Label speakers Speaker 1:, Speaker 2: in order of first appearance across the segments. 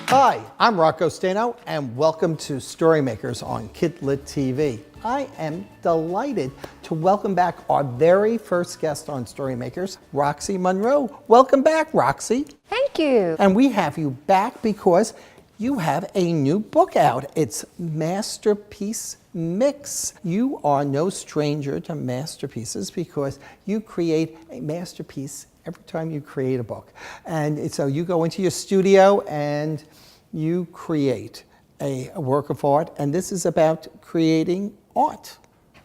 Speaker 1: Hi, I'm Rocco Staino, and welcome to StoryMakers on KidLit TV. I am delighted to welcome back our very first guest on StoryMakers, Roxie Munro. Welcome back, Roxie.
Speaker 2: Thank you.
Speaker 1: And we have you back because you have a new book out. It's Masterpiece Mix. You are no stranger to masterpieces because you create a masterpiece every time you create a book. And so you go into your studio and you create a work of art, and this is about creating art.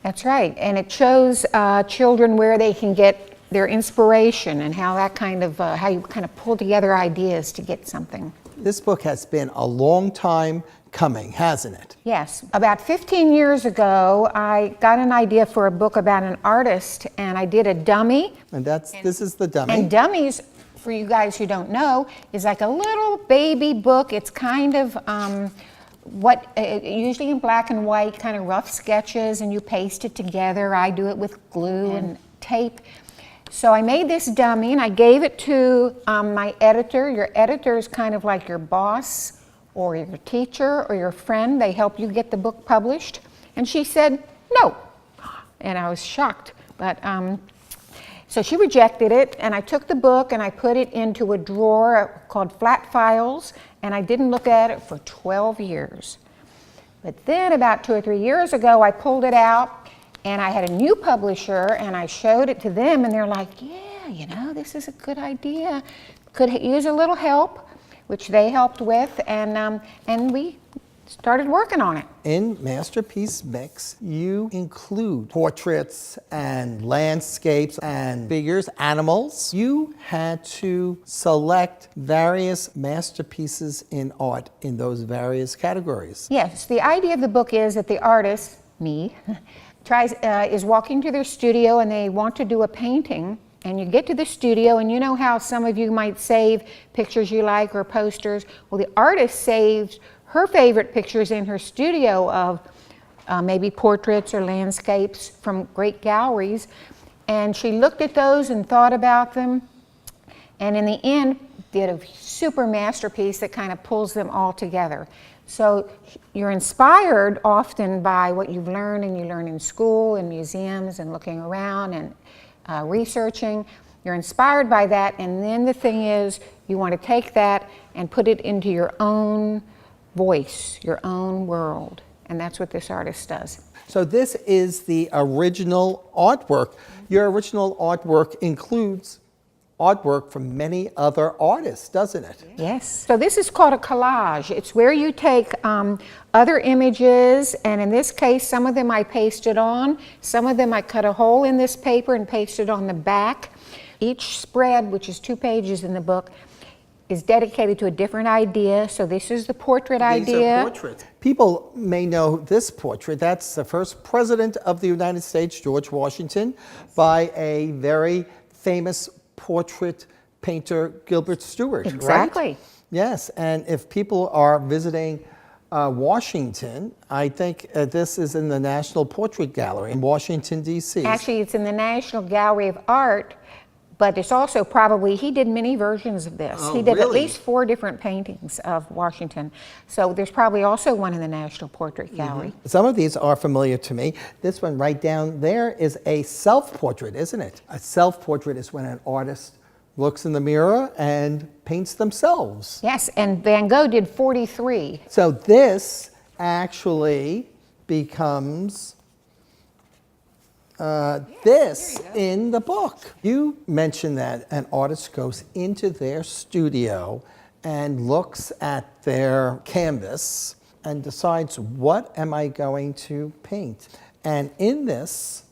Speaker 2: That's right, and it shows children where they can get their inspiration and how that how you kind of pull together ideas to get something.
Speaker 1: This book has been a long time coming, hasn't it?
Speaker 2: Yes. About 15 years ago, I got an idea for a book about an artist, and I did a dummy.
Speaker 1: And this is the dummy.
Speaker 2: And dummies, for you guys who don't know, is like a little baby book. It's kind of usually in black and white, kind of rough sketches, and you paste it together. I do it with glue and tape. So I made this dummy, and I gave it to my editor. Your editor is kind of like your boss, or your teacher, or your friend. They help you get the book published. And she said, no. And I was shocked. But so she rejected it, and I took the book and I put it into a drawer called Flat Files, and I didn't look at it for 12 years. But then about 2 or 3 years ago, I pulled it out, and I had a new publisher, and I showed it to them, and they're like, yeah, you know, this is a good idea. Could use a little help, which they helped with, and we started working on it.
Speaker 1: In Masterpiece Mix, you include portraits and landscapes and figures, animals. You had to select various masterpieces in art in those various categories.
Speaker 2: Yes, the idea of the book is that the artist, me, is walking to their studio and they want to do a painting. And you get to the studio, and you know how some of you might save pictures you like or posters. Well, the artist saved her favorite pictures in her studio of maybe portraits or landscapes from great galleries. And she looked at those and thought about them. And in the end, did a super masterpiece that kind of pulls them all together. So you're inspired often by what you've learned, and you learn in school and museums and looking around and researching. You're inspired by that, and then the thing is you want to take that and put it into your own voice, your own world, and that's what this artist does.
Speaker 1: So this is the original artwork. Your original artwork includes artwork from many other artists, doesn't it?
Speaker 2: Yes. So this is called a collage. It's where you take other images, and in this case, some of them I pasted on, some of them I cut a hole in this paper and pasted on the back. Each spread, which is 2 pages in the book, is dedicated to a different idea. So this is the portrait idea.
Speaker 1: These are portraits. People may know this portrait. That's the first president of the United States, George Washington, by a very famous portrait painter, Gilbert Stuart.
Speaker 2: Exactly.
Speaker 1: Right? Yes, and if people are visiting Washington, I think this is in the National Portrait Gallery in Washington, D.C.
Speaker 2: Actually, it's in the National Gallery of Art, but it's also probably, he did many versions of this.
Speaker 1: Oh,
Speaker 2: he did
Speaker 1: really?
Speaker 2: At least 4 different paintings of Washington. So there's probably also one in the National Portrait Gallery.
Speaker 1: Mm-hmm. Some of these are familiar to me. This one right down there is a self-portrait, isn't it? A self-portrait is when an artist looks in the mirror and paints themselves.
Speaker 2: Yes, and Van Gogh did 43.
Speaker 1: So this actually becomes this in the book. You mentioned that an artist goes into their studio and looks at their canvas and decides, what am I going to paint? And in this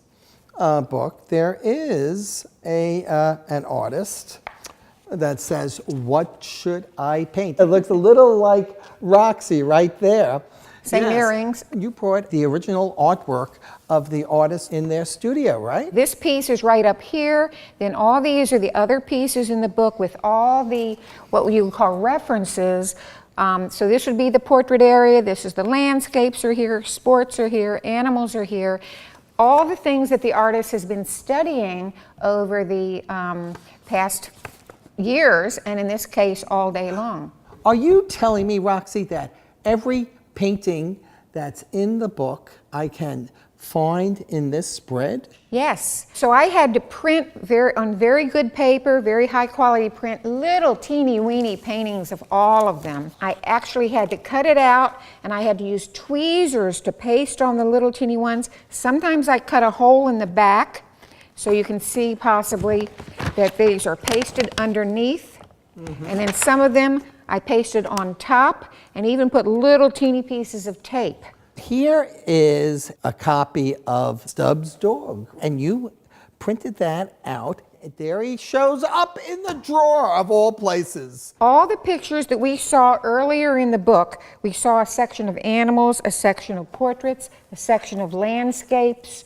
Speaker 1: book, there is an artist that says, what should I paint? It looks a little like Roxie right there.
Speaker 2: Same earrings.
Speaker 1: You brought the original artwork of the artist in their studio, right?
Speaker 2: This piece is right up here. Then all these are the other pieces in the book with all the, what you would call references. So this would be the portrait area. This is the landscapes are here, sports are here, animals are here. All the things that the artist has been studying over the past years, and in this case, all day long.
Speaker 1: Are you telling me, Roxie, that every painting that's in the book I can find in this spread?
Speaker 2: Yes. So I had to print on very good paper, very high quality print, little teeny weeny paintings of all of them. I actually had to cut it out, and I had to use tweezers to paste on the little teeny ones. Sometimes I cut a hole in the back so you can see possibly that these are pasted underneath. And then some of them I pasted on top and even put little teeny pieces of tape.
Speaker 1: Here is a copy of Stubbs' dog, and you printed that out. There he shows up in the drawer of all places.
Speaker 2: All the pictures that we saw earlier in the book, we saw a section of animals, a section of portraits, a section of landscapes.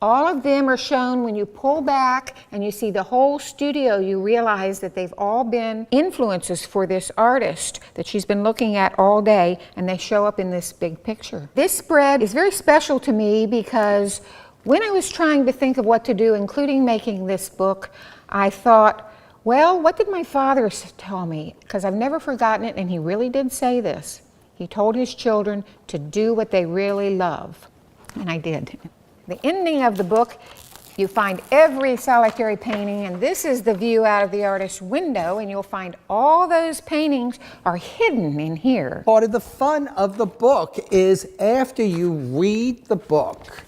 Speaker 2: All of them are shown when you pull back and you see the whole studio. You realize that they've all been influences for this artist that she's been looking at all day, and they show up in this big picture. This spread is very special to me because when I was trying to think of what to do, including making this book, I thought, well, what did my father tell me? Because I've never forgotten it, and he really did say this. He told his children to do what they really love, and I did. The ending of the book, you find every solitary painting, and this is the view out of the artist's window, and you'll find all those paintings are hidden in here.
Speaker 1: Part of the fun of the book is after you read the book,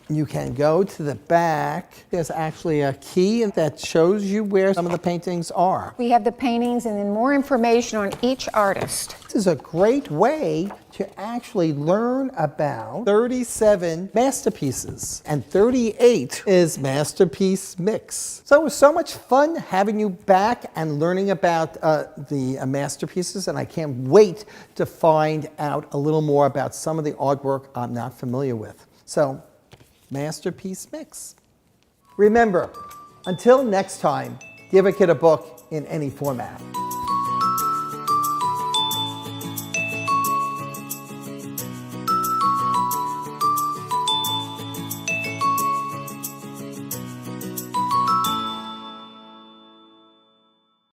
Speaker 1: you can go to the back. There's actually a key that shows you where some of the paintings are.
Speaker 2: We have the paintings and then more information on each artist.
Speaker 1: This is a great way to actually learn about 37 masterpieces, and 38 is Masterpiece Mix. So it was so much fun having you back and learning about the masterpieces, and I can't wait to find out a little more about some of the artwork I'm not familiar with. So, Masterpiece Mix. Remember, until next time, give a kid a book in any format.